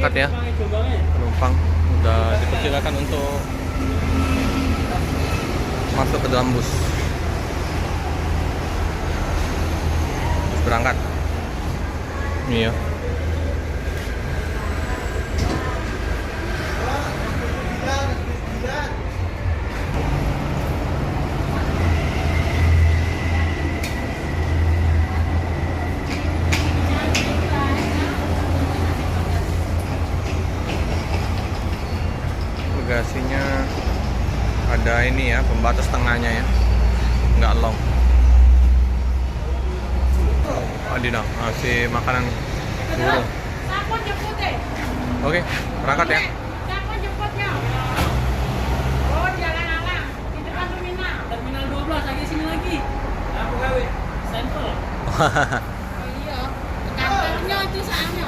berangkat ya. Penumpang udah dipersilakan untuk masuk ke dalam bus. Bus berangkat. Ini ya. Bagasinya ada ini ya, pembatas tengahnya ya, nggak long. Adina ngasih makanan burung. Oke, berangkat ya. Siapa jemputnya? Oh, Jalan Alang di depan Terminal 12 lagi sini lagi. Aku gawe sampel. Oh iya, kantornya itu soalnya.